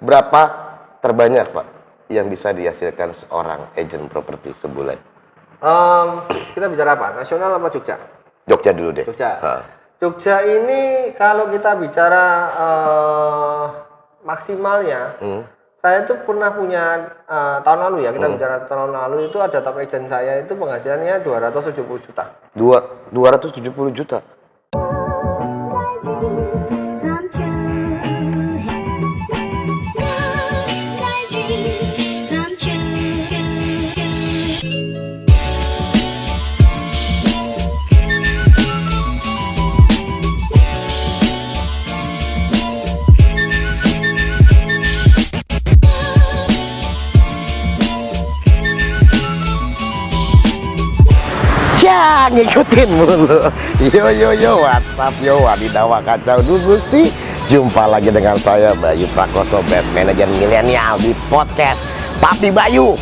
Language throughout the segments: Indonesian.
berapa terbanyak Pak yang bisa dihasilkan seorang agent properti sebulan? Kita bicara apa? Nasional apa Jogja? Jogja dulu deh. Jogja. Jogja ini kalau kita bicara maksimalnya, saya itu pernah punya tahun lalu ya, kita bicara tahun lalu itu ada top agent saya itu penghasilannya 270 juta. 270 juta. Ngikutin mulu. Yo, WhatsApp yo, wadidaw kacau dulu Gusti. Jumpa lagi dengan saya Bayu Prakoso, Best Manager Milenial di podcast Papi Bayu.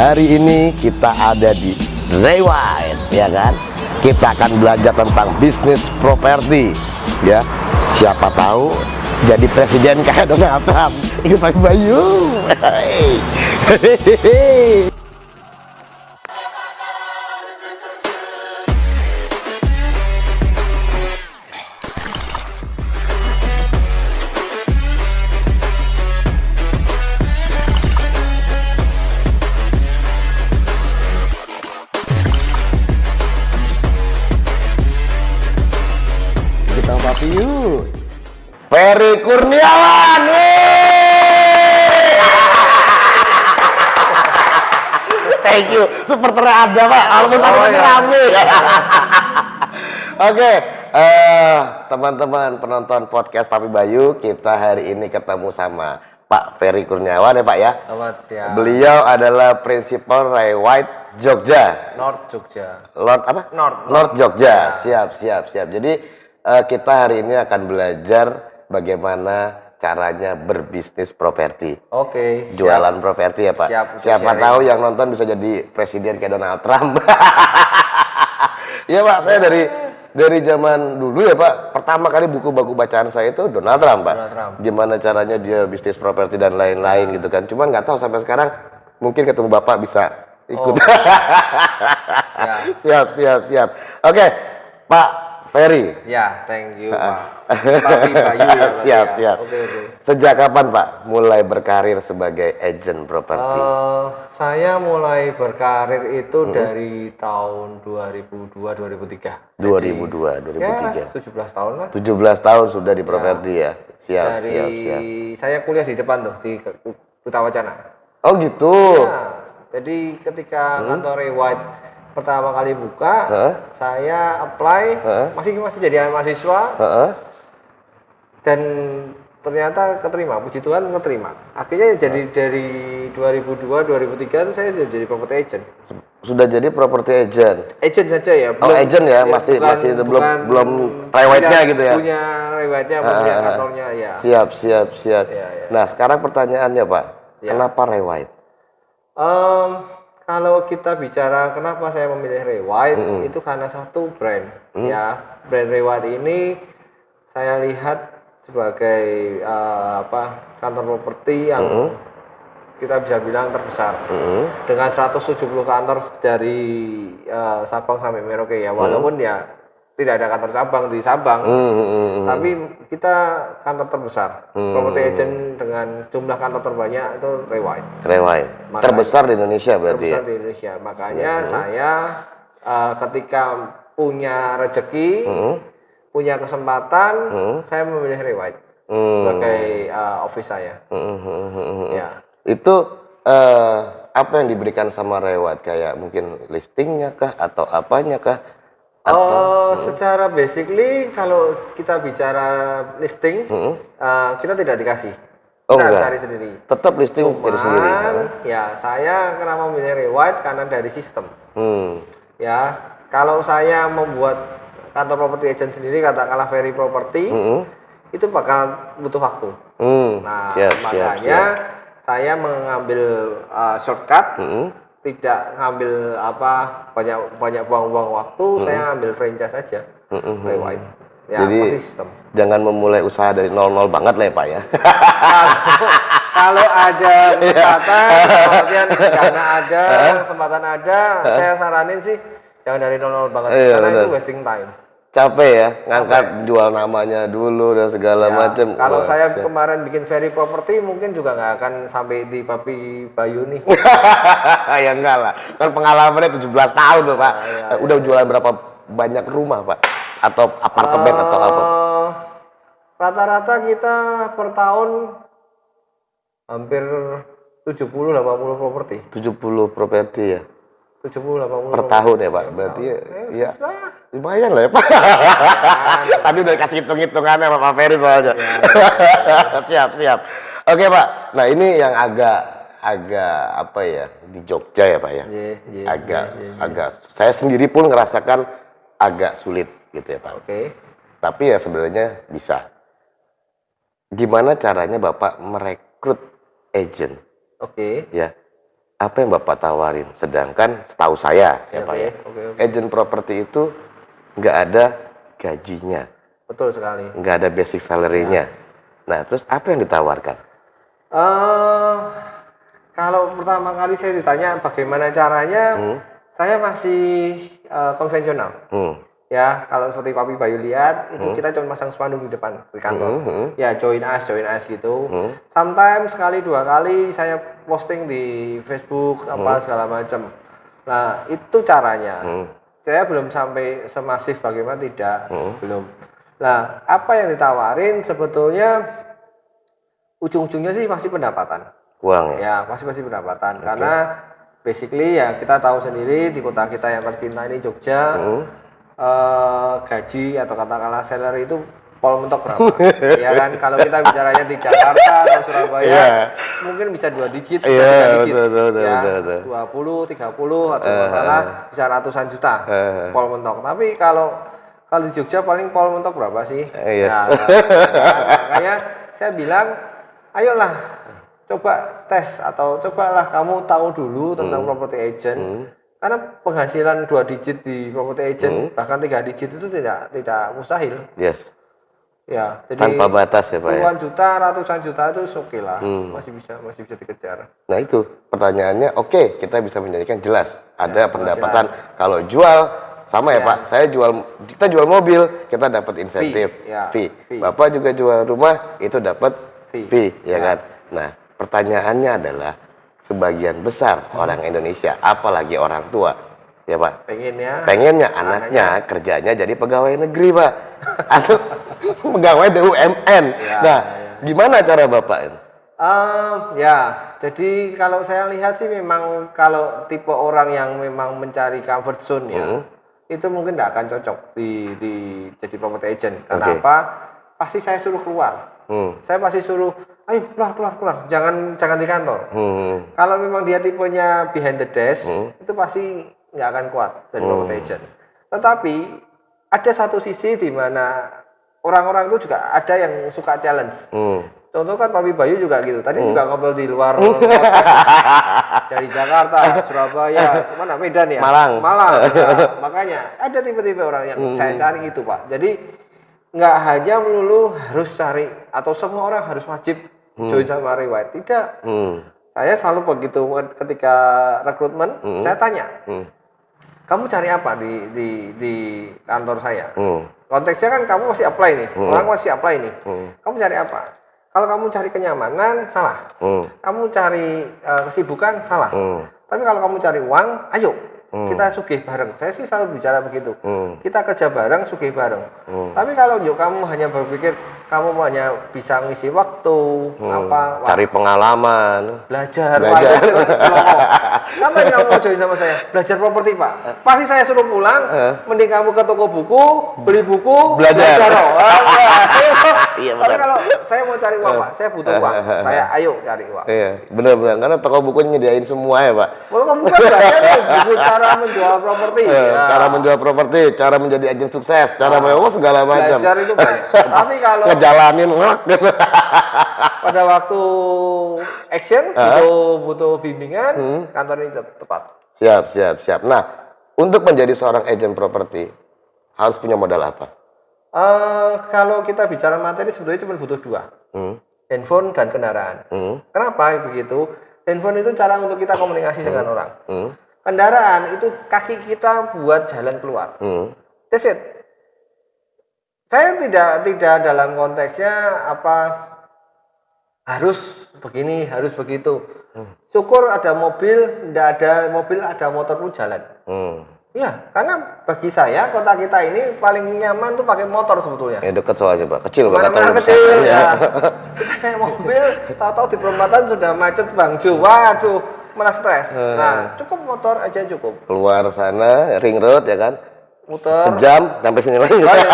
Hari ini kita ada di Rewind, ya kan? Kita akan belajar tentang bisnis properti, ya. Siapa tahu jadi presiden kayak Donald Trump. Ikut Papi Bayu. Ferry Kurniawan. Thank you. Super ada Pak. Almus rame. Oke, teman-teman penonton podcast Papi Bayu, kita hari ini ketemu sama Pak Ferry Kurniawan ya Pak ya. Selamat siang. Beliau adalah Principal Rewind Jogja. North Jogja. North Jogja. Siap. Jadi kita hari ini akan belajar bagaimana caranya berbisnis properti. Oke. Jualan properti ya Pak. Siapa tahu yang nonton bisa jadi presiden kayak Donald Trump. Iya Pak, saya dari zaman dulu ya Pak. Pertama kali buku bacaan saya itu Donald Trump Pak. Gimana caranya dia bisnis properti dan lain-lain gitu kan. Cuman nggak tahu sampai sekarang mungkin ketemu Bapak bisa ikut. Siap. Oke, Pak Ferry. Ya, thank you Pak. Papi Bayu ya. Siap. Oke. Sejak kapan Pak mulai berkarir sebagai agent properti? Saya mulai berkarir itu dari tahun 2002-2003. 2002-2003. Ya, 17 tahun lah. 17 tahun sudah di properti ya. Siap. Saya kuliah di depan tuh di Utawacana. Oh gitu. Ya, jadi ketika kantor Rewind pertama kali buka, saya apply, masih jadi mahasiswa, dan ternyata keterima, puji Tuhan keterima. Akhirnya jadi dari 2002-2003 itu saya jadi property agent. Sudah jadi property agent. Agent saja ya. Agent ya, masih belum rewardnya gitu ya. Punya rewardnya, punya kantornya ya. Siap. Ya. Nah sekarang pertanyaannya Pak, kenapa reward? Kalau kita bicara kenapa saya memilih Rewind, itu karena satu brand. Ya, brand Rewind ini saya lihat sebagai kantor properti yang kita bisa bilang terbesar. Dengan 170 kantor dari Sabang sampai Merauke ya. Walaupun ya tidak ada kantor cabang di Sabang, tapi kita kantor terbesar. Property agent dengan jumlah kantor terbanyak itu Rewind. Terbesar di Indonesia berarti. Terbesar di Indonesia. Makanya saya ketika punya rezeki, punya kesempatan, saya memilih Rewind sebagai office saya. Ya. Itu apa yang diberikan sama Rewind, kayak mungkin listingnya kah atau apanya kah? Secara basically kalau kita bicara listing, kita tidak dikasih. Kita cari sendiri. Tetap listing cari sendiri. Ya, saya kenapa memilih Rewind karena dari sistem. Ya, kalau saya membuat kantor property agent sendiri, katakanlah Ferry Property, itu bakal butuh waktu. Makanya saya mengambil shortcut. Tidak ngambil banyak buang-buang waktu, saya ngambil franchise aja. Rewind. Ya, jadi sistem. jangan memulai usaha dari nol banget lah ya Pak ya. Kalau ada kesempatan, kemudian karena ada kesempatan ada, saya saranin sih jangan dari nol banget, karena itu wasting time. Capek ya, ngangkat jual namanya dulu dan segala macam. Kalau saya kemarin bikin Ferry Property mungkin juga nggak akan sampai di Papi Bayu nih. Ya enggak lah, kan pengalamannya 17 tahun loh Pak. Udah jualan berapa banyak rumah Pak? Atau apartemen atau apa? Rata-rata kita per tahun hampir 70-80 properti. 70 properti ya? 70-80 per tahun ya Pak? Berarti ya lumayan lah ya Pak. Tadi udah kasih hitung-hitungannya Pak Ferry soalnya. Siap. Oke Pak, nah ini yang agak apa ya, di Jogja ya Pak ya? Agak saya sendiri pun ngerasakan agak sulit gitu ya Pak. Oke. Tapi ya sebenarnya bisa. Gimana caranya Bapak merekrut agent? Oke. Ya, apa yang Bapak tawarin? Sedangkan setahu saya ya Pak ya, agent properti itu nggak ada gajinya. Betul sekali. Nggak ada basic salary-nya. Nah, terus apa yang ditawarkan? Kalau pertama kali saya ditanya bagaimana caranya, saya masih konvensional. Ya, kalau seperti Papi Bayu lihat, itu kita cuma pasang spanduk di depan di kantor. Ya, join us gitu. Sometimes sekali dua kali saya posting di Facebook apa segala macam. Nah, itu caranya. Saya belum sampai semasif bagaimana tidak, belum. Nah, apa yang ditawarin sebetulnya ujung-ujungnya sih pasti pendapatan. Uang ya? Ya, pasti pendapatan. Karena basically ya kita tahu sendiri di kota kita yang tercinta ini Jogja. Gaji atau katakanlah salary itu pol mentok berapa? Ya kan, kalau kita bicaranya di Jakarta atau Surabaya mungkin bisa 2 digit, 3 digit, betul. 20, 30 atau malah bisa ratusan juta pol mentok. Tapi kalau di Jogja paling pol mentok berapa sih? Makanya saya bilang, ayolah coba tes atau cobalah kamu tahu dulu tentang property agent. Karena penghasilan 2 digit di property agent bahkan 3 digit itu tidak mustahil. Yes. Ya, jadi tanpa batas ya Pak ya. Puluhan juta, ratusan juta itu oke lah, masih bisa dikejar. Nah itu pertanyaannya, oke, kita bisa menjadikan jelas ada pendapatan kalau jual sama ya Pak. Kita jual mobil, kita dapat insentif fee. Bapak juga jual rumah, itu dapat fee, ya kan. Nah pertanyaannya adalah, sebagian besar orang Indonesia, apalagi orang tua, ya Pak, pengennya anaknya kerjanya jadi pegawai negeri Pak, atau pegawai BUMN. Gimana cara Bapak? Jadi kalau saya lihat sih memang kalau tipe orang yang memang mencari comfort zone itu mungkin tidak akan cocok di jadi property agent. Kenapa? Pasti saya suruh keluar. Saya pasti suruh, ayo keluar, jangan di kantor. Kalau memang dia tipenya behind the desk, itu pasti nggak akan kuat dari property agent. Tetapi ada satu sisi di mana orang-orang itu juga ada yang suka challenge. Contoh kan Papi Bayu juga gitu. Tadi juga ngobrol di luar dari Jakarta, Surabaya, kemana? Medan ya? Malang. Ya. Makanya ada tipe-tipe orang yang saya cari itu Pak. Jadi nggak hanya melulu harus cari atau semua orang harus wajib join sama Riwayat. Tidak. Saya selalu begitu ketika rekrutmen, saya tanya, kamu cari apa di kantor saya? Konteksnya kan kamu masih apply nih, orang masih apply nih. Kamu cari apa? Kalau kamu cari kenyamanan, salah. Kamu cari kesibukan, salah. Tapi kalau kamu cari uang, ayo. Kita sugih bareng. Saya sih selalu bicara begitu. Kita kerja bareng, sugih bareng. Tapi kalau kamu hanya berpikir kamu hanya bisa ngisi waktu, cari pengalaman, belajar. Kenapa kamu mau join sama saya? Belajar properti Pak. Pasti saya suruh pulang. Mending kamu ke toko buku, beli buku, belajar. Tapi kalau saya mau cari uang Pak, saya butuh uang. Saya ayo cari uang. Iya, benar-benar. Karena toko buku nyediain semua ya Pak. Toko buku banyak buku cara menjual properti, cara menjual properti, cara menjadi agen sukses, cara segala macam. Belajar itu banyak. Tapi kalau ngejalanin pada waktu action butuh bimbingan, kantor ini tepat. Siap. Nah, untuk menjadi seorang agen properti harus punya modal apa? Kalau kita bicara materi sebetulnya cuma butuh dua, handphone dan kendaraan. Kenapa begitu? Handphone itu cara untuk kita komunikasi dengan orang. Kendaraan itu kaki kita buat jalan keluar. That's it. Saya tidak dalam konteksnya harus begini, harus begitu. Syukur ada mobil, tidak ada mobil, ada motor pun jalan. Ya, karena bagi saya kota kita ini paling nyaman tuh pakai motor sebetulnya. Ya dekat soalnya Pak, kecil Pak. Mana-mana kecil ya. Kita naik mobil, tahu-tahu di perempatan sudah macet Bang Jo. Waduh, malah stres. Nah, cukup motor aja cukup. Keluar sana, ring road ya kan. Muter. Sejam sampai sini lagi. Oh, iya,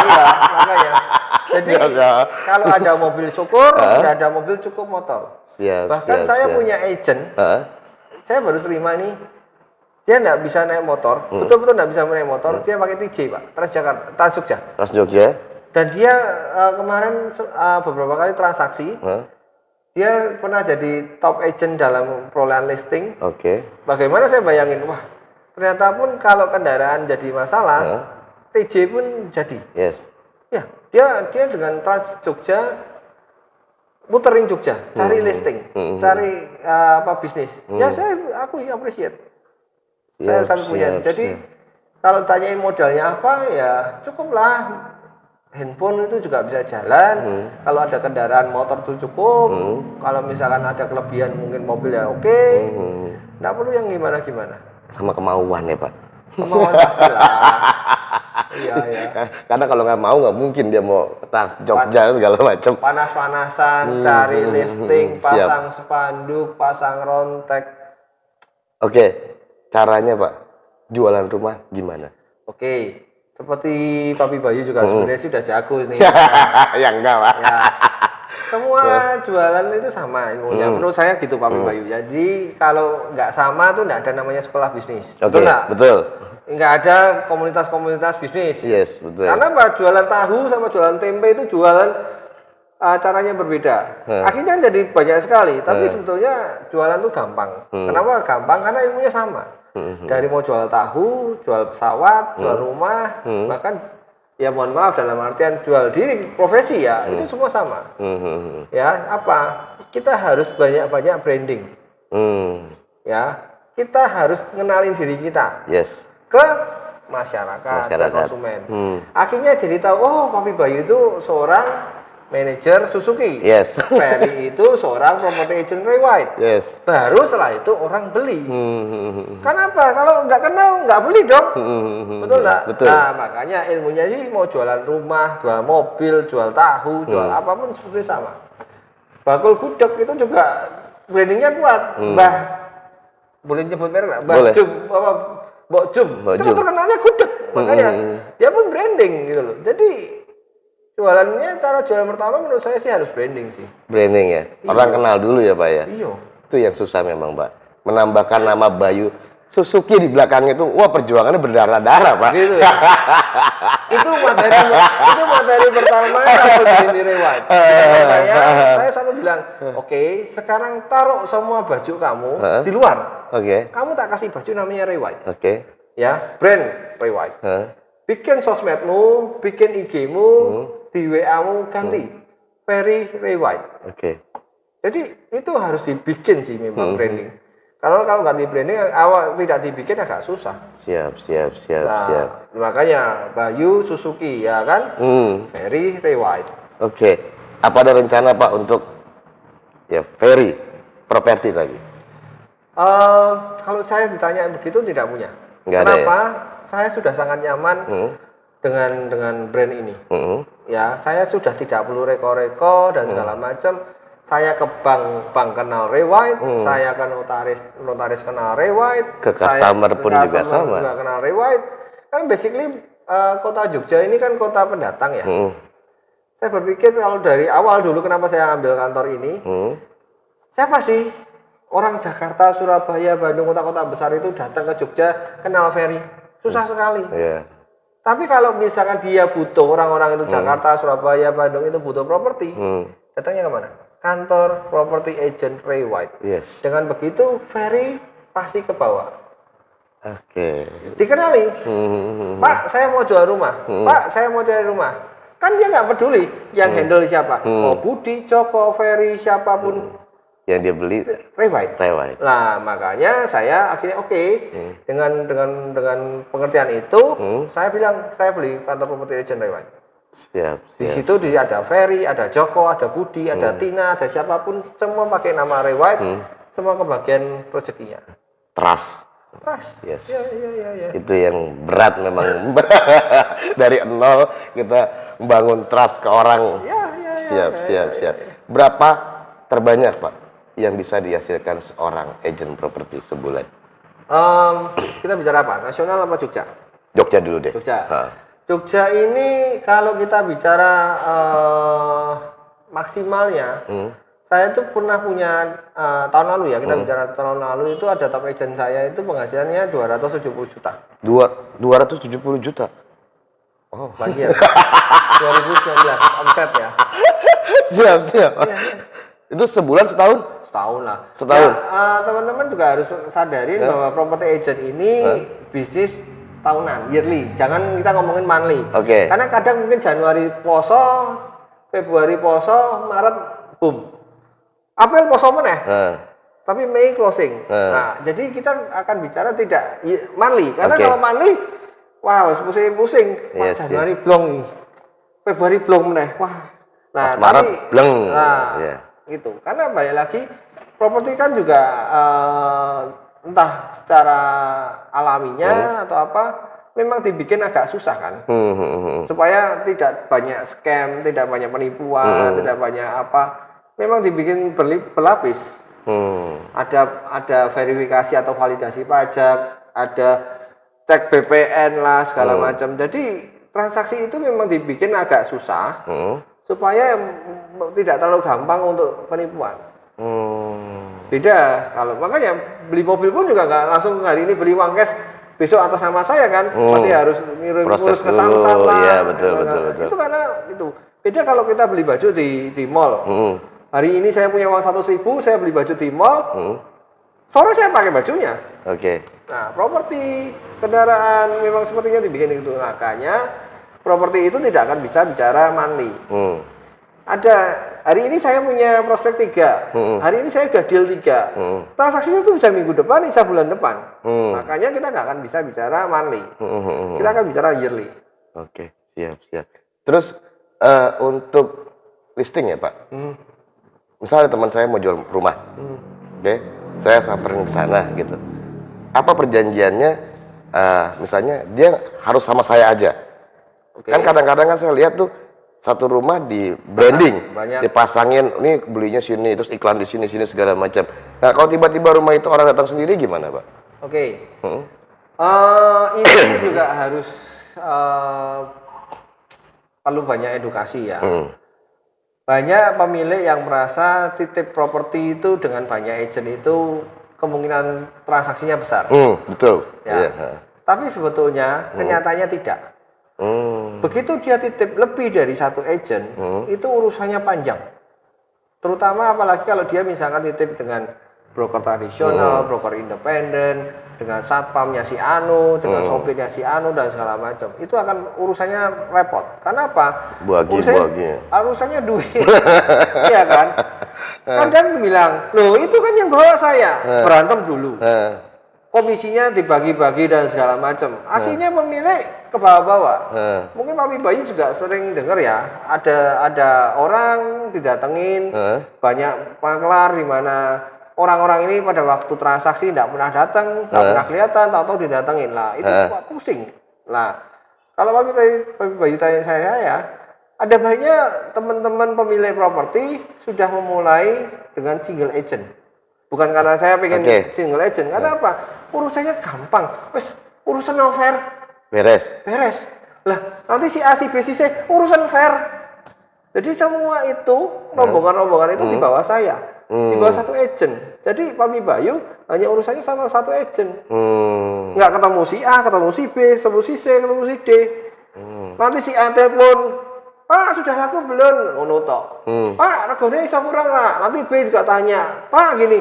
makanya. Jadi kalau ada mobil syukur, tidak ada mobil cukup motor. Bahkan saya punya agent. Saya baru terima nih. Dia nggak bisa naik motor, betul-betul nggak bisa naik motor. Dia pakai TJ Pak, Trans Jogja. Trans Jogja. Dan dia kemarin beberapa kali transaksi. Dia pernah jadi top agent dalam perolehan listing. Oke. Bagaimana saya bayangin, wah ternyata pun kalau kendaraan jadi masalah, TJ pun jadi. Yes. Ya, dia dengan Trans Jogja muterin Jogja, cari listing, cari bisnis. Ya aku appreciate. Saya punya. Jadi kalau tanyain modalnya apa ya cukuplah. Handphone itu juga bisa jalan. Kalau ada kendaraan motor itu cukup. Kalau misalkan ada kelebihan mungkin mobil ya oke. Nggak perlu yang gimana-gimana. Sama kemauan ya Pak. Kemauan pasti lah. Iya. Karena kalau nggak mau nggak mungkin dia mau tas Jogja segala macam. Panas-panasan, cari listing, pasang spanduk, pasang rontek. Oke. Caranya Pak, jualan rumah gimana? Oke, seperti Papi Bayu juga sebenarnya sudah jago ini. Ya enggak Pak. Ya, semua jualan itu sama ilmunya. Menurut saya gitu Papi Bayu. Jadi kalau nggak sama tuh nggak ada namanya sekolah bisnis. Oke, betul nggak? Betul. Nggak ada komunitas-komunitas bisnis. Yes, betul. Karena Pak, jualan tahu sama jualan tempe itu jualan caranya berbeda. Akhirnya jadi banyak sekali. Tapi sebetulnya jualan tuh gampang. Kenapa gampang? Karena ilmunya sama. Dari mau jual tahu, jual pesawat, jual rumah, bahkan ya mohon maaf dalam artian jual diri, profesi ya, itu semua sama. Ya, kita harus banyak-banyak branding. Ya, kita harus kenalin diri kita. Yes. Ke masyarakat. Ke konsumen. Akhirnya jadi tahu, oh Papi Bayu itu seorang manajer Suzuki. Yes. Ferry itu seorang property agent Ray White. Yes. Baru setelah itu orang beli. Kenapa? Kalau nggak kenal nggak beli dong. Betul nggak? Betul. Nah makanya ilmunya sih mau jualan rumah, jual mobil, jual tahu, jual apapun seperti sama. Bakul Gudeg itu juga brandingnya kuat. Mbah, boleh nyebut merek nggak? Mbah Jum, Mbok Jum. Itu kan terkenalnya gudeg. Makanya dia pun branding gitu loh. Jadi jualannya, cara jualan pertama menurut saya sih harus branding sih. Branding ya? Orang kenal dulu ya Pak ya? Iya. Itu yang susah memang Pak. Menambahkan nama Bayu Suzuki di belakang itu, wah perjuangannya berdarah-darah Pak. Gitu ya? itu materi pertama kalau di Reward. Saya selalu bilang, oke, sekarang taruh semua baju kamu di luar. Kamu tak kasih baju namanya Reward. Ya, brand Reward. Bikin sosmedmu, bikin IG-mu, di WA-mu ganti Ferry Ray White. Jadi itu harus dibikin sih memang branding. Kalau nggak di branding, awal tidak dibikin agak susah. Siap. Makanya Bayu Suzuki ya kan, Ferry Ray White. Apa ada rencana Pak untuk ya Ferry properti lagi? Kalau saya ditanya begitu tidak punya. Kenapa? Saya sudah sangat nyaman dengan brand ini. Ya, saya sudah tidak perlu reko-reko dan segala macam. Saya ke bank kenal Ray White, saya ke notaris kenal Ray White, ke customer pun juga sama. Juga kenal Ray White. Kan basically kota Jogja ini kan kota pendatang ya. Saya berpikir kalau dari awal dulu kenapa saya ambil kantor ini, siapa sih orang Jakarta, Surabaya, Bandung, kota-kota besar itu datang ke Jogja kenal Ferry? Susah sekali. Tapi kalau misalkan dia butuh, orang-orang itu Jakarta, Surabaya, Bandung itu butuh properti, datangnya kemana? Kantor property agent Ray White. Dengan begitu Ferry pasti ke bawah. Dikenali. Pak, saya mau jual rumah. Pak, saya mau cari rumah. Kan dia nggak peduli yang handle siapa. Mau Budi, Joko, Ferry, siapapun Yang dia beli Rewide. Nah, makanya saya akhirnya oke. Dengan pengertian itu, saya bilang saya beli kantor properti agent Rewide. Siap. Di situ ada Ferry, ada Joko, ada Budi, ada Tina, ada siapapun, semua pakai nama Rewide, semua kebagian rezekinya. Trust. Yes. Ya. Itu yang berat memang. Dari nol kita membangun trust ke orang. Siap. Berapa terbanyak Pak yang bisa dihasilkan seorang agent properti sebulan? Kita bicara apa? Nasional apa Jogja? Jogja dulu deh. Jogja ini kalau kita bicara maksimalnya, saya itu pernah punya tahun lalu ya, kita bicara tahun lalu itu ada top agent saya itu penghasilannya 270 juta. 270 juta? Oh. Lagi ya? 2019 omset ya. Siap. Ya. Itu sebulan setahun? Setahun lah. Setahun. Ya, teman-teman juga harus sadarin bahwa property agent ini bisnis tahunan, yearly. Jangan kita ngomongin monthly. Oke. Karena kadang mungkin Januari poso, Februari poso, Maret boom. April poso meneh. Tapi Mei closing. Nah, jadi kita akan bicara tidak monthly. Karena kalau monthly, wow, pusing-pusing. Wah, Januari blong nih. Februari blong meneh. Wah. Nah, Maret bleng. Gitu. Karena balik lagi properti kan juga entah secara alaminya atau apa memang dibikin agak susah kan, supaya tidak banyak scam, tidak banyak penipuan, tidak banyak apa, memang dibikin berlapis. Ada verifikasi atau validasi pajak, ada cek BPN lah segala macam. Jadi transaksi itu memang dibikin agak susah supaya tidak terlalu gampang untuk penipuan. Beda kalau makanya beli mobil pun juga nggak langsung hari ini beli uang cash besok atas nama saya kan, pasti harus ngurus ke samsat lah. Iya, betul. Itu karena itu beda kalau kita beli baju di mall. Hari ini saya punya uang 100.000, saya beli baju di mall. Sore saya pakai bajunya. Nah, properti kendaraan memang sepertinya dibikin itu, makanya properti itu tidak akan bisa bicara monthly. Ada hari ini saya punya prospek 3, hari ini saya sudah deal 3, transaksinya itu bisa minggu depan, bisa bulan depan. Makanya kita nggak akan bisa bicara monthly, kita akan bicara yearly. Siap. Terus untuk listing ya Pak, misalnya teman saya mau jual rumah, saya samperin ke sana gitu. Apa perjanjiannya? Misalnya dia harus sama saya aja. Kan kadang-kadang kan saya lihat tuh satu rumah di branding, dipasangin, ini belinya sini, terus iklan di sini segala macam. Nah, kalau tiba-tiba rumah itu orang datang sendiri gimana, Pak? Ini juga harus perlu banyak edukasi ya. Banyak pemilik yang merasa titip properti itu dengan banyak agent itu kemungkinan transaksinya besar. Betul. Ya. Tapi sebetulnya kenyataannya tidak. Begitu dia titip lebih dari satu agent, itu urusannya panjang. Terutama apalagi kalau dia misalkan titip dengan broker tradisional, broker independen, dengan satpamnya si Anu, dengan sopirnya si Anu dan segala macam. Itu akan urusannya repot. Karena apa? Urusannya duit. Iya kan? Kadang bilang, loh itu kan yang bawa saya. Berantem dulu. Komisinya dibagi-bagi dan segala macam. Akhirnya pemilik ke bawah-bawah. Mungkin Papi Bayu juga sering dengar ya, ada orang didatengin, banyak maklar di mana orang-orang ini pada waktu transaksi tidak pernah datang, tidak pernah kelihatan, tahu-tahu didatengin lah. Itu pusing. Lah, kalau Papi Bayu tanya saya ya, ada banyak teman-teman pemilik properti sudah memulai dengan single agent. Bukan karena saya pengen single agent, karena apa? Urusannya gampang. Wes urusan fair. Beres. Lah, nanti si A, si B, si C urusan fair. Jadi semua itu rombongan-rombongan itu di bawah saya, di bawah satu agent. Jadi Papi Bayu hanya urusannya sama satu agent. Nggak ketemu si A, ketemu si B, ketemu si C, ketemu si D. Nanti si A telepon, Pak sudah laku belum? Ngono tok. Pak regane iso kurang lah. Nanti B juga tanya, Pak gini.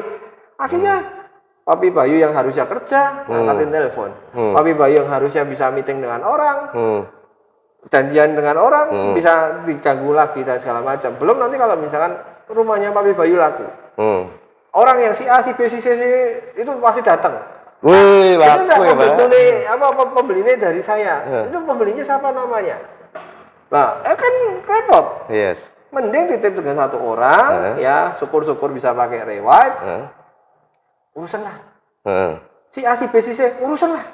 Akhirnya Papi Bayu yang harusnya kerja ngangkatin telepon. Papi Bayu yang harusnya bisa meeting dengan orang janjian dengan orang bisa diganggu lagi dan segala macam. Belum nanti kalau misalkan rumahnya Papi Bayu laku, orang yang si A, si B, si C itu pasti datang. Wih, Itu laku udah ya Pak. pembelinya dari saya. Itu pembelinya siapa namanya? Nah, kan repot. Yes. Mending titip dengan satu orang, ya syukur-syukur bisa pakai reward. Urusan lah. Si A, si B, si C, urusan lah.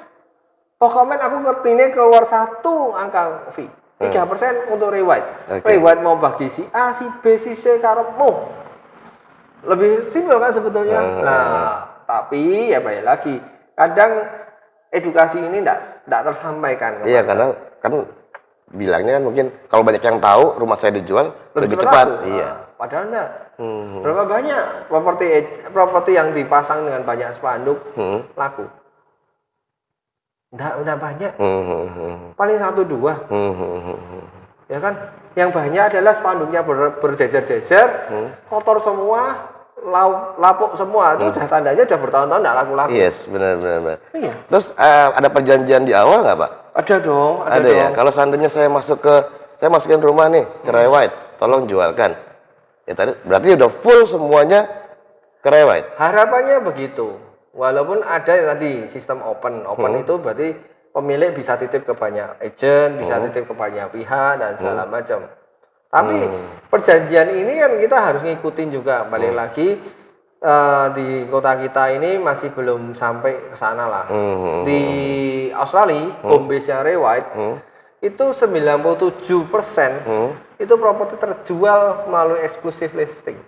Pokoknya aku ngertinya keluar satu angka fee. 3% untuk reward. Reward mau bagi si A, si B, si C karepmu. Lebih simpel kan sebetulnya. Nah, tapi ya balik lagi. Kadang edukasi ini enggak tersampaikan. Iya, karena kan bilangnya kan mungkin kalau banyak yang tahu rumah saya dijual lebih cepat. Iya. Padahal enggak. Berapa banyak properti yang dipasang dengan banyak spanduk laku? Enggak banyak. Paling 1-2. Ya kan? Yang banyak adalah spanduknya berjejer-jejer, kotor semua, lapuk semua. Itu udah tandanya udah bertahun-tahun enggak laku-laku. Yes, benar. Iya. Terus ada perjanjian di awal nggak Pak? Ada dong. Ada ya. Kalau seandainya saya masukin rumah nih ke Rewide, tolong jualkan. Ya tadi berarti udah full semuanya ke Rewide. Harapannya begitu. Walaupun ada tadi sistem open itu berarti pemilik bisa titip ke banyak agent, bisa titip ke banyak pihak dan segala macam. Tapi perjanjian ini kan kita harus ngikutin juga. Balik lagi di kota kita ini masih belum sampai ke sana lah. Di Australia, home base-nya Rewide itu 97% itu properti terjual melalui exclusive listing.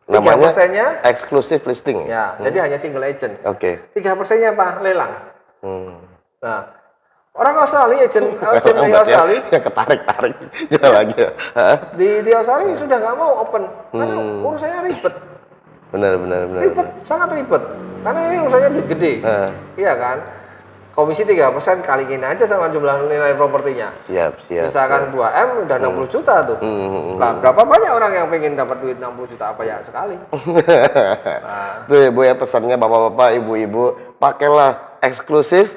Namanya 3%-nya exclusive listing. ya, jadi hanya single agent. Oke. 3%-nya apa? Lelang. Nah, orang Australia, agent di Berarti Australia yang ketarik-tarik jual lagi. di Australia sudah nggak mau open karena urusannya ribet. Benar. Ribet, sangat ribet. Karena ini urusannya duit gede. Iya kan? Komisi 3% kaliin aja sama jumlah nilai propertinya. Siap. Misalkan 2M udah 60 juta tuh. Lah, berapa banyak orang yang pengen dapat duit 60 juta apa ya sekali? Nah, Tuh ya Bu ya pesannya bapak-bapak, ibu-ibu, pakailah eksklusif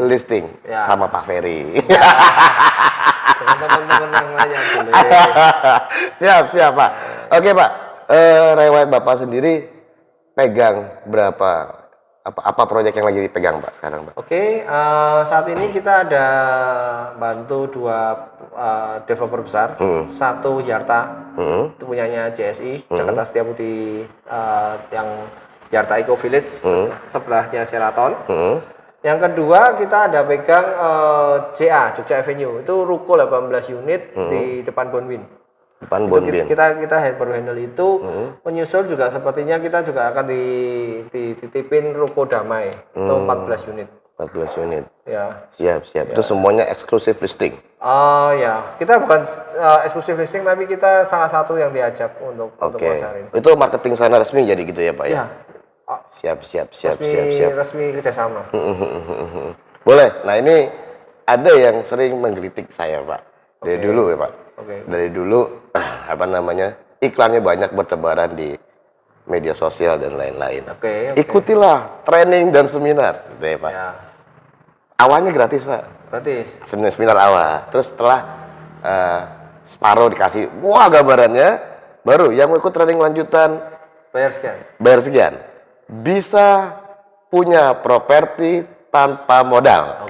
listing Ya. sama Pak Ferry. teman-teman yang lainnya boleh. Siap Pak. Oke Pak, Rewide Bapak sendiri pegang berapa apa proyek yang lagi dipegang Pak sekarang Pak? Oke, saat ini kita ada bantu 2 developer besar, satu Yarta, itu punyanya JSI, Jakarta Setiabudi, yang Yarta Eco Village, sebelahnya Sheraton. Yang kedua kita ada pegang JA, Jogja Avenue, itu ruko 18 unit di depan Bonwin. Depan Bonbin. Kita baru handle itu. Menyusul juga sepertinya kita juga akan dititipin ruko Damai itu 14 unit. 14 unit. Ya. Siap. Itu semuanya eksklusif listing. Ya, kita bukan eksklusif listing tapi kita salah satu yang diajak untuk masarin. Itu marketing sana resmi jadi gitu ya Pak ya? Ya. Siap. Resmi kerjasama. Boleh. Nah ini ada yang sering menggelitik saya Pak. Dari dulu ya Pak. Dari dulu iklannya banyak bertebaran di media sosial dan lain-lain. Ikutilah training dan seminar, gitu ya Pak. Ya. Awalnya gratis Pak. Gratis. Seminar awal. Terus setelah separuh dikasih, wah gambarannya, baru yang ikut training lanjutan bayar sekian. Bisa punya properti tanpa modal.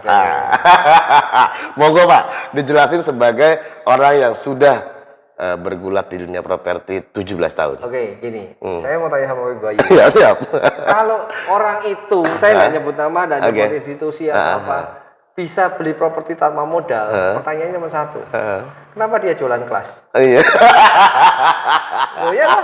Monggo Pak, dijelasin sebagai orang yang sudah bergulat di dunia properti 17 tahun. Gini, saya mau tanya sama Ibu Bayu. Ya siap. Kalau orang itu, saya nggak nyebut nama dan nyebut institusi atau apa, bisa beli properti tanpa modal, pertanyaannya cuma satu. Kenapa dia jualan kelas? Iya. Oh iya lah.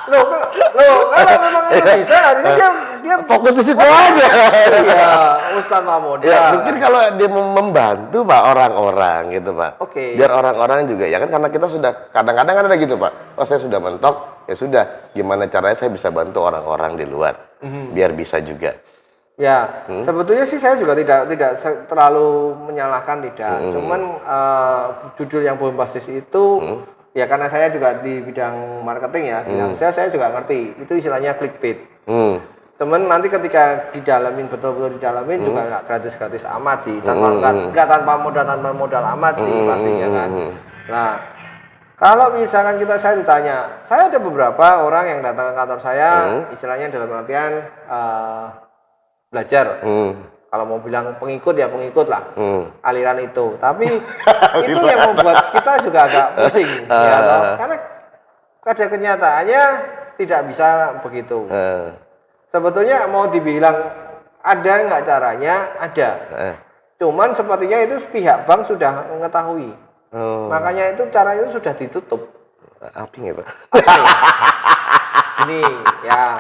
Kalau memang itu bisa, harusnya dia fokus di situ aja. Iya, ustaz tanpa modal. Ya, mungkin kalau dia membantu Pak orang-orang gitu Pak. Biar orang-orang juga ya kan karena kita sudah kadang-kadang kan ada gitu Pak. Oh saya sudah mentok, ya sudah. Gimana caranya saya bisa bantu orang-orang di luar biar bisa juga. Ya, sebetulnya sih saya juga tidak terlalu menyalahkan Cuman judul yang bombastis itu ya karena saya juga di bidang marketing ya, bidang saya juga ngerti. Itu istilahnya clickbait. Temen nanti ketika didalamin betul-betul didalamin juga nggak gratis-gratis amat sih, nggak tanpa modal amat sih pastinya kan. Nah, kalau misalkan saya ditanya, saya ada beberapa orang yang datang ke kantor saya, istilahnya dalam artian belajar. Kalau mau bilang pengikut ya pengikut lah, aliran itu. Tapi itu yang membuat kita juga agak pusing, ya toh? Karena pada kenyataannya tidak bisa begitu. Sebetulnya mau dibilang ada nggak caranya, ada. Cuman sepertinya itu pihak bank sudah mengetahui. Makanya itu cara itu sudah ditutup. Apa ya Pak? Ini ya.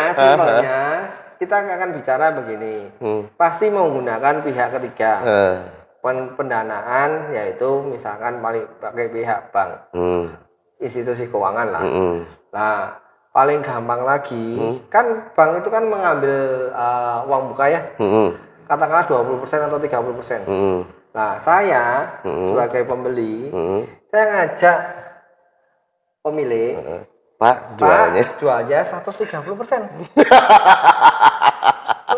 Simpelnya kita akan bicara begini. Pasti menggunakan pihak ketiga. Pendanaan yaitu misalkan pakai pihak bank. Institusi keuangan lah. Nah, paling gampang lagi, kan bank itu kan mengambil uang muka ya, katakanlah 20% atau 30%. Nah, saya sebagai pembeli, saya ngajak pemilik, Pak, jualnya 130%.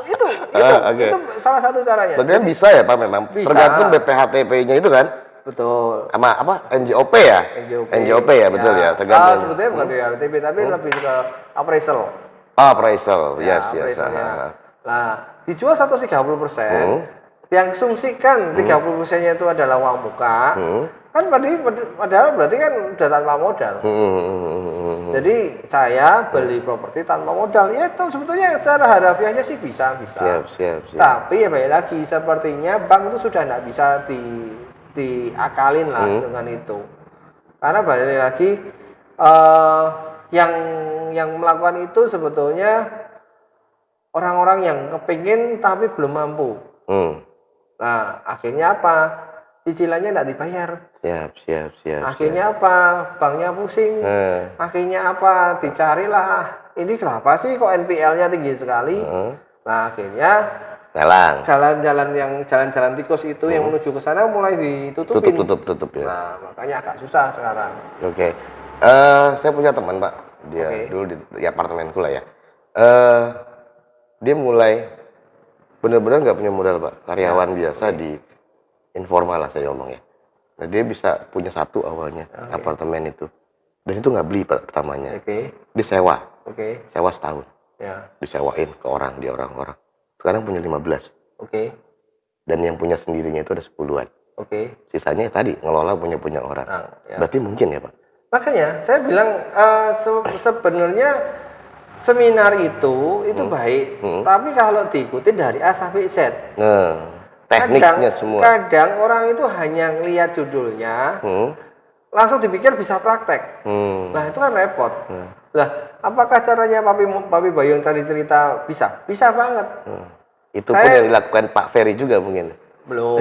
itu salah satu caranya. Sebenarnya bisa ya Pak memang, bisa. Tergantung BPHTP-nya itu kan? Betul. Sama apa? NJOP ya? NJOP ya, betul ya. Tergantung. Sebetulnya bukan BPHTP tapi lebih ke appraisal. Appraisal, yes. Nah, dijual 130%, yang sumsikan 30%-nya itu adalah uang muka, kan padahal berarti kan udah tanpa modal. Jadi saya beli properti tanpa modal, ya itu sebetulnya secara harafiahnya sih bisa. Siap. Tapi ya balik lagi, sepertinya bank itu sudah tidak bisa diakalin lah dengan itu. Karena balik lagi yang melakukan itu sebetulnya orang-orang yang kepingin tapi belum mampu. Nah, akhirnya apa? Cicilannya tidak dibayar. Siap. Akhirnya apa? Banknya pusing. Akhirnya apa? Dicarilah. Ini kenapa sih kok NPL-nya tinggi sekali? Nah, akhirnya jalan-jalan tikus itu yang menuju ke sana mulai ditutupin. Tutup ya. Nah, makanya agak susah sekarang. Oke. Saya punya teman Pak, dia dulu di apartemenku lah ya. Dia mulai benar-benar nggak punya modal Pak, karyawan biasa di informal lah saya ngomong ya. Nah dia bisa punya satu awalnya apartemen itu, dan itu nggak beli Pak pertamanya. Dia sewa, sewa setahun, disewain ke orang, dia orang-orang. Sekarang punya 15. Dan yang punya sendirinya itu ada 10-an. Sisanya tadi ngelola punya orang. Berarti mungkin ya Pak. Makanya saya bilang sebenarnya seminar itu baik, tapi kalau diikuti dari A sampai Z, tekniknya semua. Kadang orang itu hanya lihat judulnya, langsung dipikir bisa praktek. Nah itu kan repot. Lah, apakah caranya Papi Bayu cari cerita bisa? Bisa banget. Itu pun yang dilakukan Pak Ferry juga mungkin. Belum.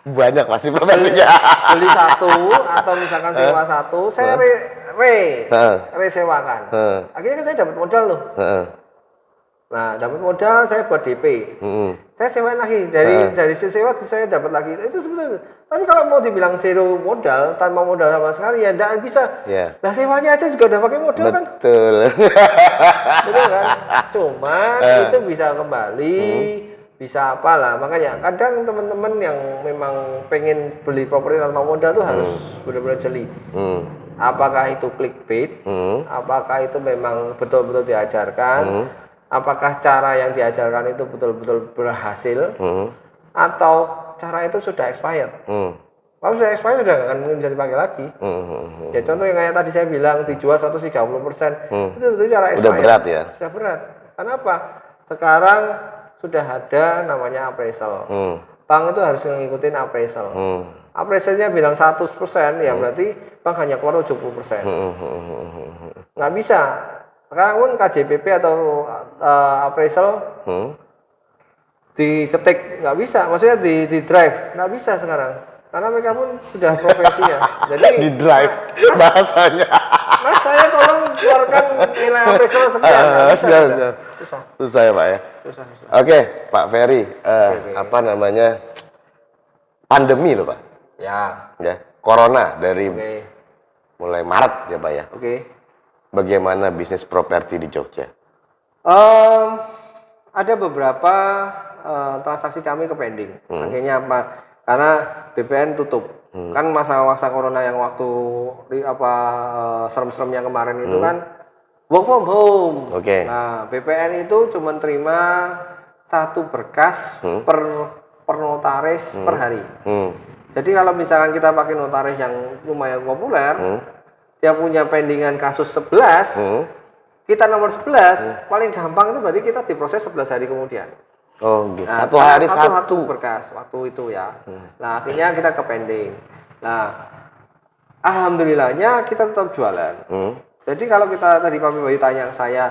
Banyak pasti propertinya. Beli satu atau misalkan sewa satu, saya sewakan. Akhirnya kan saya dapat modal loh. Nah, dapat modal saya buat DP. Saya sewain lagi dari sewa saya dapat lagi. Itu sebetulnya. Tapi kalau mau dibilang zero modal, tanpa modal sama sekali ya enggak bisa. Nah, sewanya aja juga udah pakai modal kan? Betul kan? Cuman itu bisa kembali, bisa apalah. Makanya kadang teman-teman yang memang pengen beli properti tanpa modal tuh harus benar-benar jeli. Apakah itu clickbait? Apakah itu memang betul-betul diajarkan? Apakah cara yang diajarkan itu betul-betul berhasil? Atau cara itu sudah expired? Kalau sudah expired sudah nggak akan mungkin bisa dipakai lagi. Ya contoh yang kayak tadi saya bilang dijual 130%, itu betul cara expired. Udah berat ya? Sudah berat. Kenapa? Sekarang sudah ada namanya appraisal. Bank itu harus mengikuti appraisal. Appraisalnya bilang 100%, ya berarti bank hanya keluar 70%. Nggak bisa. Sekarang pun KJPP atau appraisal diketik nggak bisa, maksudnya di drive nggak bisa sekarang, karena mereka pun sudah profesinya. Jadi di drive bahasanya. Mas saya tolong keluarkan nilai appraisal sekian. Susah ya Pak ya. Susah. Oke, Pak Ferry, apa namanya, pandemi loh Pak. Ya. Corona dari mulai Maret ya Pak ya. bagaimana bisnis properti di Jogja? Ada beberapa transaksi kami ke pending. Akhirnya apa? Karena BPN tutup. Kan masa-masa corona yang waktu serem-seremnya kemarin itu kan work from home. Oke. Nah, BPN itu cuma terima satu berkas per notaris per hari. Jadi kalau misalkan kita pakai notaris yang lumayan populer, dia punya pendingan kasus 11, kita nomor 11, paling gampang itu berarti kita diproses 11 hari kemudian. Oh, gitu. Nah, Satu hari satu berkas waktu itu ya. Nah, akhirnya kita ke pending. Nah, alhamdulillahnya kita tetap jualan. Jadi kalau kita tadi Pak Bayu tanya ke saya,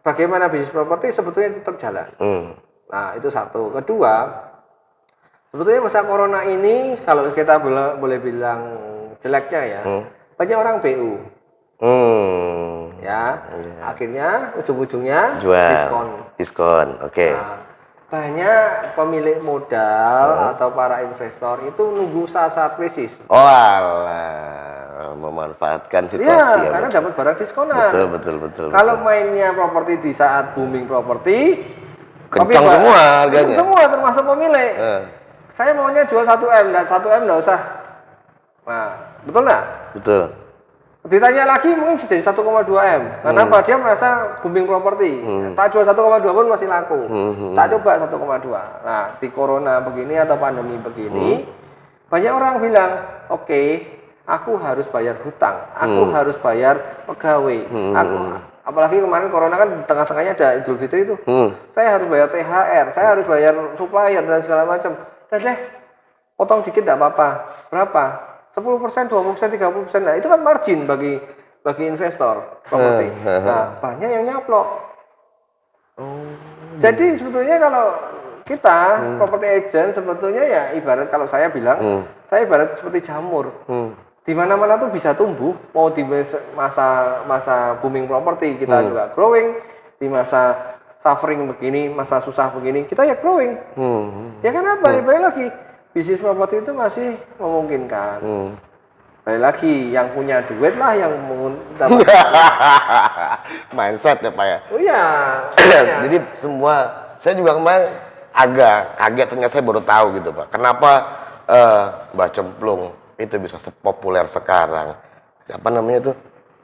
bagaimana bisnis properti, sebetulnya tetap jalan. Nah, itu satu. Kedua, sebetulnya masa corona ini kalau kita boleh bilang jeleknya ya, banyak orang BU. Ya, akhirnya ujung-ujungnya jual diskon. Oke. Nah, banyak pemilik modal atau para investor itu nunggu saat-saat krisis. Oh alah, memanfaatkan situasi Ya, karena dapat barang diskonan. Betul. Kalau mainnya properti di saat booming properti, kencang semua harganya. Kencang semua termasuk pemilik. Saya maunya jual 1M dan 1M nggak usah. Nah, betul nggak? Betul. Ditanya lagi mungkin bisa jadi 1,2M. Kenapa? Dia merasa booming properti. Tak jual 1,2 pun masih laku. Tak coba 1,2. Nah, di corona begini atau pandemi begini, banyak orang bilang, oke, aku harus bayar hutang, aku harus bayar pegawai, apalagi kemarin corona kan tengah-tengahnya ada Idul Fitri itu, saya harus bayar THR, saya harus bayar supplier dan segala macam. Udah deh, potong dikit tidak apa-apa. Berapa? 10%, 20%, 30%. Nah, itu kan margin bagi investor properti. Nah, banyak yang nyaplok. Jadi sebetulnya kalau kita property agent sebetulnya ya ibarat kalau saya bilang, saya ibarat seperti jamur. Di mana-mana tuh bisa tumbuh, mau di masa booming properti kita juga growing, di masa suffering begini, masa susah begini, kita ya growing. Ya kenapa? Balik lagi, bisnis properti itu masih memungkinkan. Balik lagi, yang punya duit lah yang dapat mindset ya Pak ya. Oh iya. Jadi semua, saya juga kemarin agak kaget, ternyata saya baru tahu gitu Pak. Kenapa Mbak Cemplung itu bisa sepopuler sekarang? Siapa namanya tuh?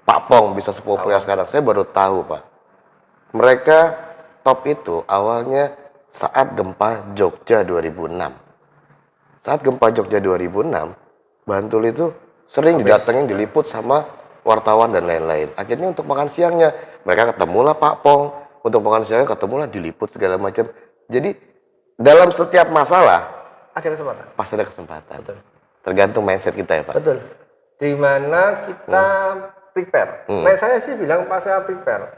Pak Pong bisa sepopuler sekarang. Saya baru tahu Pak. Mereka top itu awalnya saat gempa Jogja 2006. Saat gempa Jogja 2006, Bantul itu sering didatengin, diliput sama wartawan dan lain-lain. Akhirnya untuk makan siangnya, mereka ketemulah Pak Pong. Untuk makan siangnya ketemulah, diliput segala macam. Jadi dalam setiap masalah ada kesempatan. pasti ada kesempatan. Betul. Tergantung mindset kita ya Pak. Betul. Di mana kita prepare. Nah, saya sih bilang pas saya prepare.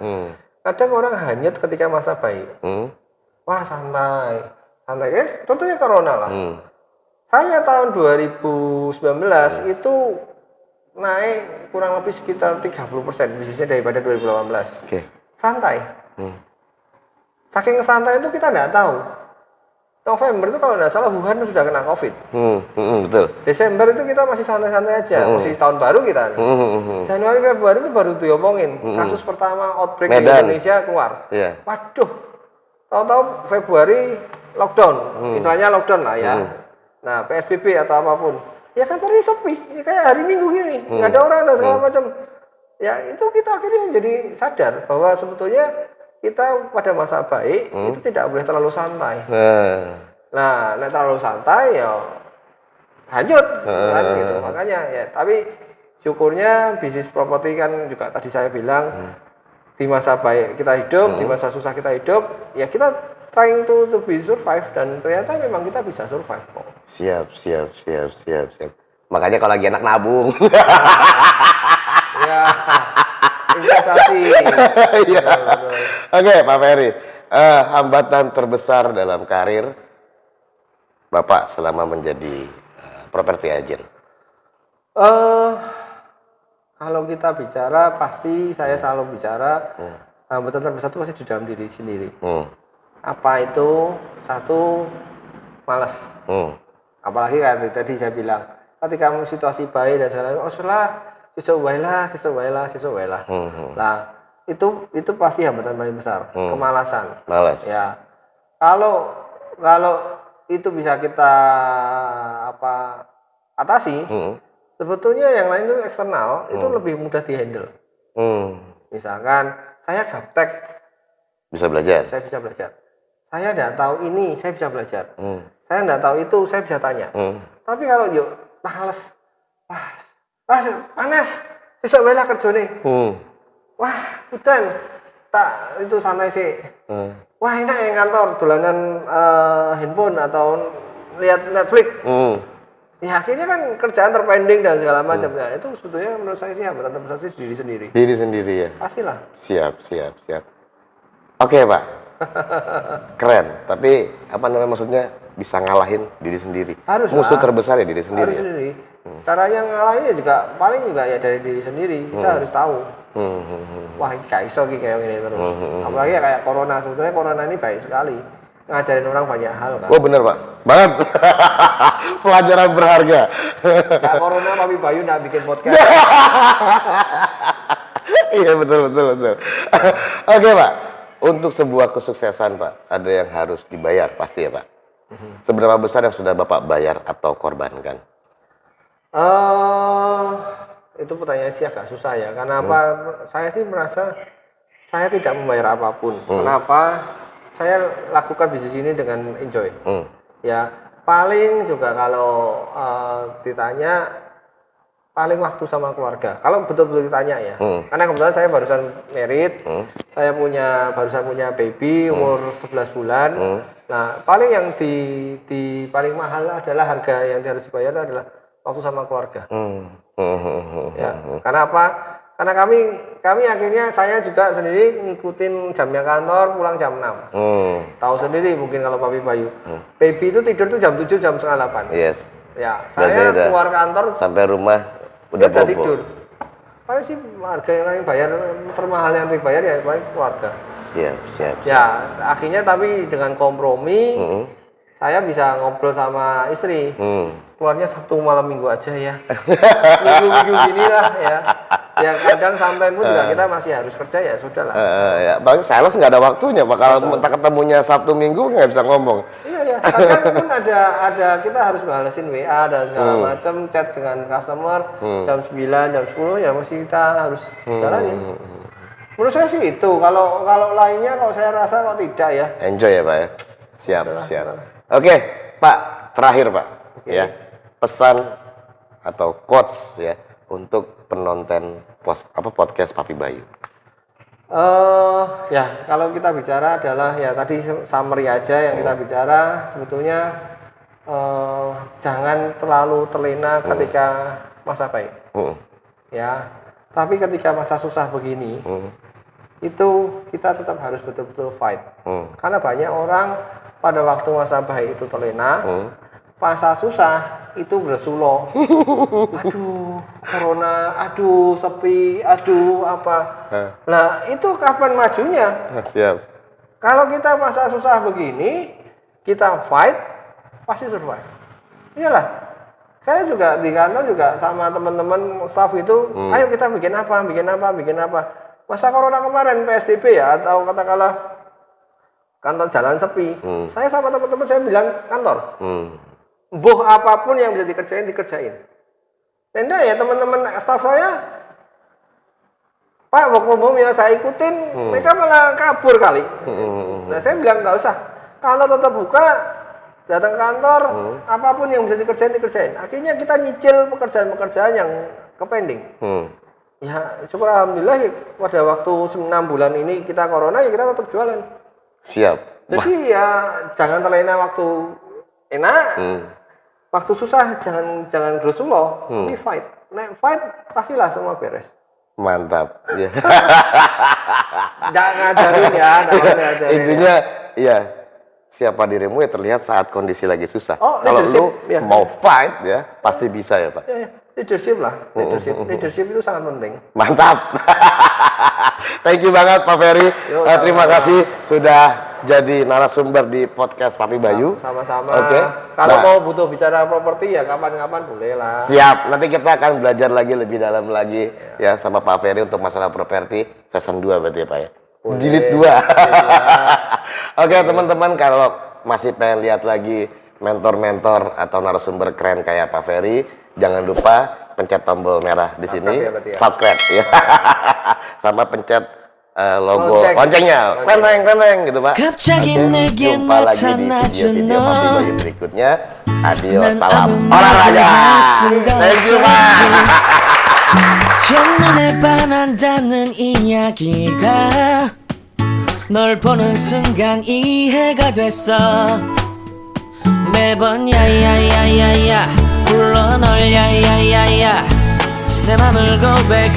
Kadang orang hanyut ketika masa baik. Wah santai. Contohnya corona lah. Saya tahun 2019 itu naik kurang lebih sekitar 30% bisnisnya daripada 2018. Oke. Santai. Saking santai itu kita nggak tahu. November itu kalau nggak salah Wuhan sudah kena COVID. Betul. Desember itu kita masih santai-santai aja, masih tahun baru kita nih. Januari, Februari itu baru diomongin. Kasus pertama outbreak di Indonesia keluar. Waduh, tahu-tahu Februari lockdown, istilahnya lockdown lah ya. Nah, PSBB atau apapun. Ya kan tadi sepi, ini kayak hari Minggu gini, nggak ada orang dan segala macam. Ya itu kita akhirnya jadi sadar bahwa sebetulnya kita pada masa baik itu tidak boleh terlalu santai. Nah, terlalu santai ya hanyut kan gitu. Makanya ya, tapi syukurnya bisnis properti kan juga tadi saya bilang di masa baik kita hidup, di masa susah kita hidup, ya kita trying to be survive dan ternyata memang kita bisa survive kok. Siap. Makanya kalau lagi enak nabung. Ya. Investasi. Iya. Oke, Pak Ferry. Hambatan terbesar dalam karir Bapak selama menjadi property agent? Kalau kita bicara, pasti saya selalu bicara hambatan terbesar itu pasti di dalam diri sendiri. Apa itu? Satu, malas. Apalagi kayak tadi saya bilang, ketika situasi baik dan segala macam, sesuk wae lah. Nah, itu pasti hambatan paling besar, kemalasan. Malas. Ya. Kalau itu bisa kita atasi, sebetulnya yang lain itu eksternal itu lebih mudah dihandle. Misalkan saya gaptek, Bisa belajar. saya bisa belajar. Saya tidak tahu ini, saya bisa belajar. Saya tidak tahu itu, saya bisa tanya. Tapi kalau yuk males, panas, besok wae lah kerjane. Wah, udan, tak itu santai sih. Wah, enak yang kantor, dolanan handphone atau lihat Netflix. Ya akhirnya kan kerjaan terpending dan segala macam. Ya, itu sebetulnya menurut saya sih hambatan terbesar sih diri sendiri. Diri sendiri ya. Pastilah. Siap. Oke Pak, keren. Tapi apa namanya maksudnya bisa ngalahin diri sendiri. Harus Musuh lah. terbesar ya diri sendiri. Harus Ya? sendiri. Cara yang ngalahinnya juga paling juga ya dari diri sendiri. Kita harus tahu. Wah, ini gak iso kayak gini terus. Apalagi ya kayak corona. Sebetulnya corona ini baik sekali. Ngajarin orang banyak hal kan. Oh bener Pak, banget. Pelajaran berharga. Gak corona Papi Bayu nggak bikin podcast. Iya betul. Oke Pak, untuk sebuah kesuksesan Pak, ada yang harus dibayar pasti ya Pak. Seberapa besar yang sudah Bapak bayar atau korbankan? Itu pertanyaan sih agak susah ya. Karena apa? Saya sih merasa saya tidak membayar apapun. Kenapa? Saya lakukan bisnis ini dengan enjoy. Ya paling juga kalau ditanya paling waktu sama keluarga. Kalau betul-betul ditanya ya. Karena kebetulan saya barusan married, saya barusan punya baby umur 11 bulan. Nah paling yang di paling mahal adalah harga yang harus dibayar adalah waktu sama keluarga. Ya, karena apa? Karena kami akhirnya saya juga sendiri ngikutin jamnya kantor, pulang jam 6. Tahu sendiri mungkin kalau Papi Bayu. Baby itu tidur tuh jam 7, jam setengah 8. Yes. Ya, saya keluar kantor sampai rumah udah bobo. tidur. Paling sih harga yang bayar termahal yang dibayar ya paling keluarga. Siap. Ya, akhirnya tapi dengan kompromi saya bisa ngobrol sama istri. Keluarnya Sabtu malam Minggu aja ya. Minggu gini lah ya. Ya kadang sampai pun juga kita masih harus kerja ya sudahlah. Ya, bang sales nggak ada waktunya, bakal minta ketemunya Sabtu Minggu nggak bisa ngomong. Iya. Kadang pun ada kita harus balesin WA dan segala macam, chat dengan customer jam 9, jam 10 ya masih kita harus jalanin. Menurut saya sih itu. Kalau lainnya kalau saya rasa kok tidak ya. Enjoy ya Pak ya. Siap. Oke Pak, terakhir Pak. Ya, pesan atau quotes ya untuk penonton podcast Papi Bayu. Ya kalau kita bicara adalah ya tadi summary aja yang kita bicara sebetulnya jangan terlalu terlena ketika masa baik. Ya, tapi ketika masa susah begini itu kita tetap harus betul-betul fight. Karena banyak orang pada waktu masa baik itu terlena, masa susah itu bersulo. Aduh, corona, aduh sepi, aduh apa. Nah, itu kapan majunya? Siap. Kalau kita masa susah begini, kita fight, pasti survive. Iyalah. Saya juga di kantor juga sama teman-teman staff itu, ayo kita bikin apa. Masa corona kemarin PSBB ya atau katakanlah kantor jalan sepi. Saya sama teman-teman saya bilang kantor. Boh apapun yang bisa dikerjain. Nenda ya teman-teman staff saya, Pak work from home ya saya ikutin, mereka malah kabur kali. Nah saya bilang nggak usah, kalau tetap buka, datang kantor, apapun yang bisa dikerjain. Akhirnya kita nyicil pekerjaan-pekerjaan yang kepending. Ya syukur alhamdulillah ya, pada waktu 6 bulan ini kita corona ya kita tetap jualan. Siap. Jadi ya jangan terlena waktu enak. Waktu susah jangan gerusulo, ini fight. Nah, fight pastilah semua beres. Mantap. Ya. Jangan ngajarin ya, Intinya ya siapa dirimu ya terlihat saat kondisi lagi susah. Kalau lu mau fight ya pasti bisa ya Pak. Ya. Leadership lah, leadership itu sangat penting. Mantap. Thank you banget Pak Ferry. Terima kasih sudah jadi narasumber di podcast Papi Bayu. Sama-sama. Oke. Kalau Nah, mau butuh bicara properti ya kapan-kapan boleh lah. siap. Nanti kita akan belajar lagi lebih dalam lagi ya sama Pak Ferry untuk masalah properti season 2 berarti ya Pak ya. Boleh. Jilid 2. Oke, teman-teman, kalau masih pengen lihat lagi mentor-mentor atau narasumber keren kayak Pak Ferry, jangan lupa pencet tombol merah di sini, ya berarti ya. subscribe ya. Sama pencet logo Lonceng. loncengnya, klenteng gitu Pak. 갑자기 Oke, 내게 jumpa lagi di 나타나준 video-video Papi 너. Bayu berikutnya. Adios, 난 salam 아무 olahraga. 말도 할 수가 Thank you Pak. 첫눈에 반한다는 이야기가 널 보는 순간 이해가 됐어. 매번 야야야야야 불러 널 야야야야 내 맘을 고백